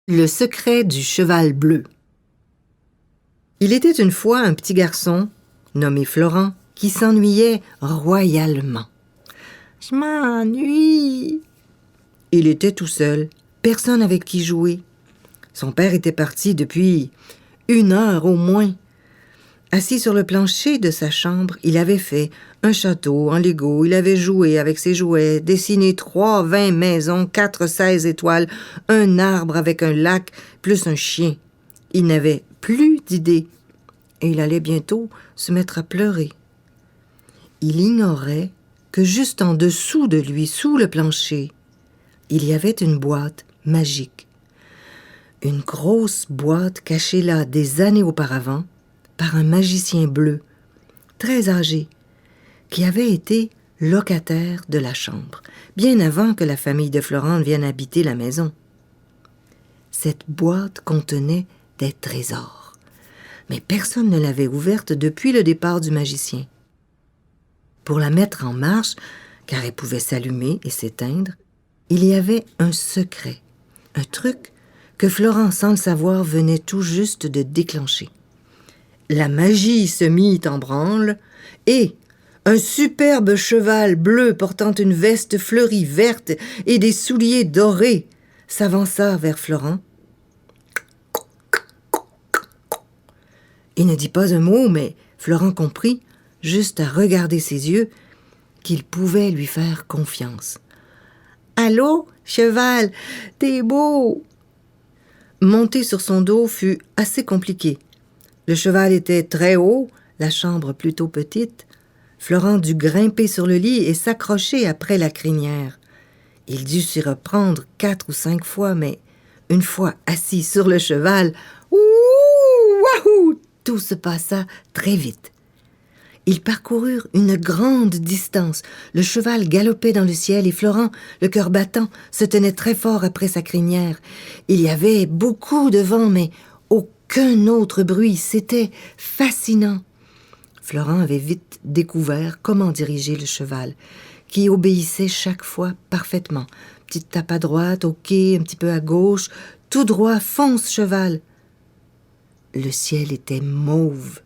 Le secret du cheval bleu. Il était une fois un petit garçon, nommé Florent, qui s'ennuyait royalement. « Je m'ennuie !» Il était tout seul, personne avec qui jouer. Son père était parti depuis 1 heure au moins. Assis sur le plancher de sa chambre, il avait fait un château en Lego, il avait joué avec ses jouets, dessiné 3 20 maisons, 4 16 étoiles, un arbre avec un lac, plus un chien. Il n'avait plus d'idées et il allait bientôt se mettre à pleurer. Il ignorait que juste en dessous de lui, sous le plancher, il y avait une boîte magique. Une grosse boîte cachée là des années auparavant, par un magicien bleu, très âgé, qui avait été locataire de la chambre, bien avant que la famille de Florent vienne habiter la maison. Cette boîte contenait des trésors, mais personne ne l'avait ouverte depuis le départ du magicien. Pour la mettre en marche, car elle pouvait s'allumer et s'éteindre, il y avait un secret, un truc que Florent, sans le savoir, venait tout juste de déclencher. La magie se mit en branle et un superbe cheval bleu portant une veste fleurie verte et des souliers dorés s'avança vers Florent. Il ne dit pas un mot, mais Florent comprit, juste à regarder ses yeux, qu'il pouvait lui faire confiance. « Allô, cheval, t'es beau !» Monter sur son dos fut assez compliqué. Le cheval était très haut, la chambre plutôt petite. Florent dut grimper sur le lit et s'accrocher après la crinière. Il dut s'y reprendre 4 ou 5 fois, mais une fois assis sur le cheval, wahou, tout se passa très vite. Ils parcoururent une grande distance. Le cheval galopait dans le ciel et Florent, le cœur battant, se tenait très fort après sa crinière. Il y avait beaucoup de vent, mais aucun autre bruit. C'était fascinant. Florent avait vite découvert comment diriger le cheval, qui obéissait chaque fois parfaitement. Petite tape à droite, ok, un petit peu à gauche, tout droit, fonce cheval. Le ciel était mauve.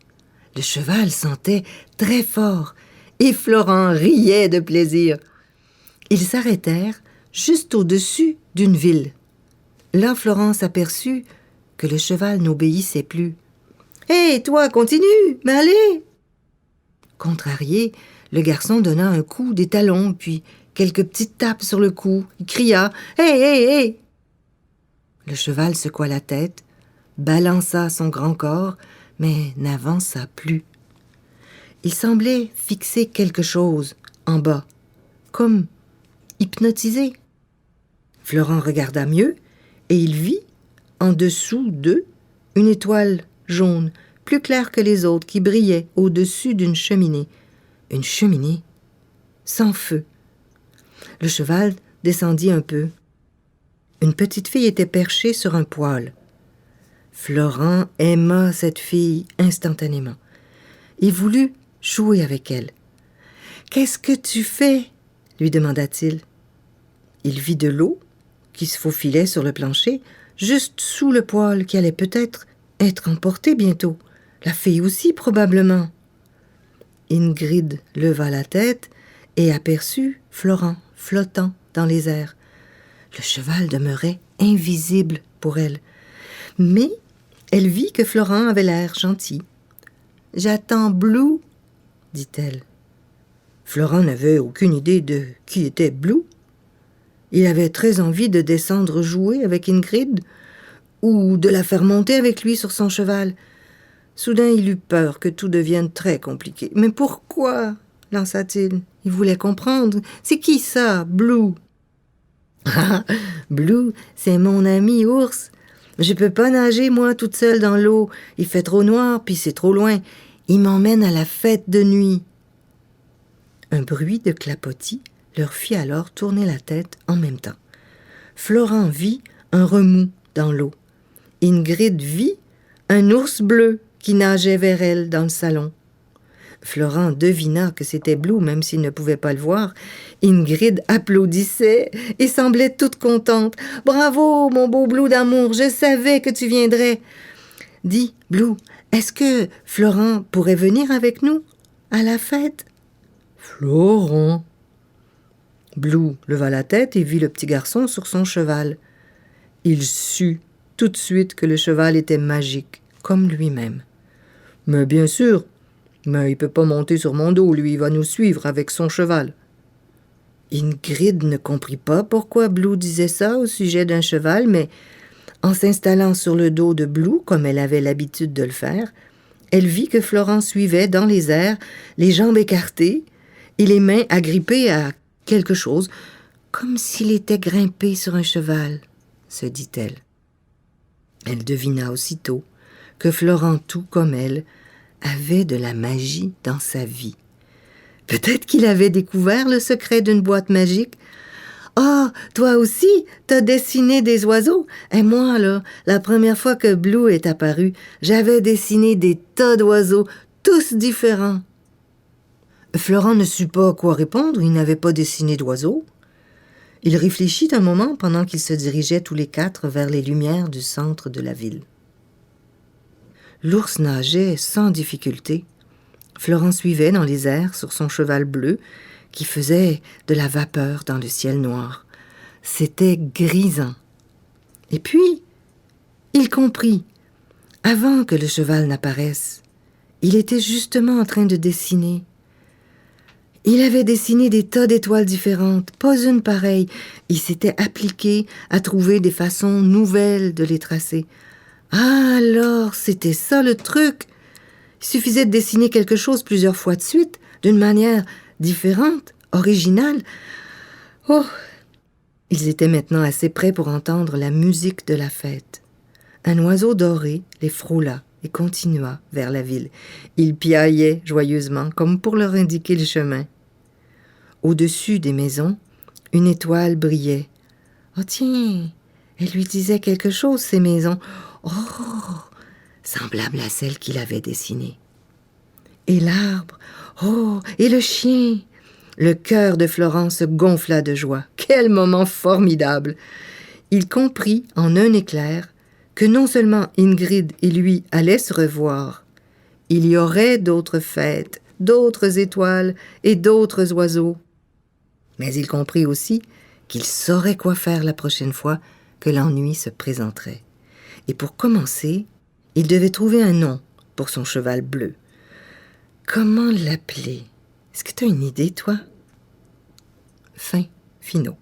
Le cheval sentait très fort et Florent riait de plaisir. Ils s'arrêtèrent juste au-dessus d'une ville. Là, Florent s'aperçut que le cheval n'obéissait plus. « Hé, toi, continue, mais allez !» Contrarié, le garçon donna un coup d'étalon, puis quelques petites tapes sur le cou. Il cria « Hé, hé, hé !» Le cheval secoua la tête, balança son grand corps, mais n'avança plus. Il semblait fixer quelque chose en bas, comme hypnotisé. Florent regarda mieux et il vit, en dessous d'eux, une étoile jaune, plus claire que les autres, qui brillait au-dessus d'une cheminée. Une cheminée sans feu. Le cheval descendit un peu. Une petite fille était perchée sur un poêle. Florent aima cette fille instantanément. Il voulut jouer avec elle. « Qu'est-ce que tu fais ?» lui demanda-t-il. Il vit de l'eau qui se faufilait sur le plancher, juste sous le poêle qui allait peut-être être emporté bientôt. La fille aussi, probablement. Ingrid leva la tête et aperçut Florent flottant dans les airs. Le cheval demeurait invisible pour elle. Mais elle vit que Florent avait l'air gentil. « J'attends Blue », dit-elle. Florent n'avait aucune idée de qui était Blue. Il avait très envie de descendre jouer avec Ingrid ou de la faire monter avec lui sur son cheval. Soudain, il eut peur que tout devienne très compliqué. « Mais pourquoi ?» lança-t-il. Il voulait comprendre. « C'est qui ça, Blue ?»« Ah, Blue, c'est mon ami ours. Je peux pas nager, moi, toute seule dans l'eau. Il fait trop noir, puis c'est trop loin. Il m'emmène à la fête de nuit. » Un bruit de clapotis leur fit alors tourner la tête en même temps. Florent vit un remous dans l'eau. Ingrid vit un ours bleu qui nageait vers elle dans le salon. Florent devina que c'était Blue, même s'il ne pouvait pas le voir. Ingrid applaudissait et semblait toute contente. « Bravo, mon beau Blue d'amour, je savais que tu viendrais. » « Dis, Blue, est-ce que Florent pourrait venir avec nous à la fête? » « Florent ?» Blue leva la tête et vit le petit garçon sur son cheval. Il sut tout de suite que le cheval était magique, comme lui-même. « Mais bien sûr, mais il peut pas monter sur mon dos, lui, il va nous suivre avec son cheval. » Ingrid ne comprit pas pourquoi Blue disait ça au sujet d'un cheval, mais en s'installant sur le dos de Blue, comme elle avait l'habitude de le faire, elle vit que Florent suivait dans les airs, les jambes écartées et les mains agrippées à quelque chose, comme s'il était grimpé sur un cheval, se dit-elle. Elle devina aussitôt que Florent, tout comme elle, avait de la magie dans sa vie. Peut-être qu'il avait découvert le secret d'une boîte magique. « Ah, toi aussi, t'as dessiné des oiseaux? Et moi, là, la première fois que Blue est apparu, j'avais dessiné des tas d'oiseaux, tous différents. » Florent ne sut pas quoi répondre, il n'avait pas dessiné d'oiseaux. Il réfléchit un moment pendant qu'ils se dirigeaient tous les quatre vers les lumières du centre de la ville. L'ours nageait sans difficulté. Florent suivait dans les airs sur son cheval bleu qui faisait de la vapeur dans le ciel noir. C'était grisant. Et puis, il comprit. Avant que le cheval n'apparaisse, il était justement en train de dessiner. Il avait dessiné des tas d'étoiles différentes, pas une pareille. Il s'était appliqué à trouver des façons nouvelles de les tracer. Ah, alors, c'était ça le truc! Il suffisait de dessiner quelque chose plusieurs fois de suite, d'une manière différente, originale. Oh! Ils étaient maintenant assez près pour entendre la musique de la fête. Un oiseau doré les frôla et continua vers la ville. Il piaillait joyeusement, comme pour leur indiquer le chemin. Au-dessus des maisons, une étoile brillait. « Oh tiens, elle lui disait quelque chose, ces maisons. Oh! » semblable à celle qu'il avait dessinée. Et l'arbre, oh, et le chien. Le cœur de Florent se gonfla de joie. Quel moment formidable! Il comprit en un éclair que non seulement Ingrid et lui allaient se revoir, il y aurait d'autres fêtes, d'autres étoiles et d'autres oiseaux. Mais il comprit aussi qu'il saurait quoi faire la prochaine fois que l'ennui se présenterait. Et pour commencer, il devait trouver un nom pour son cheval bleu. Comment l'appeler? Est-ce que tu as une idée, toi? Fin finaux.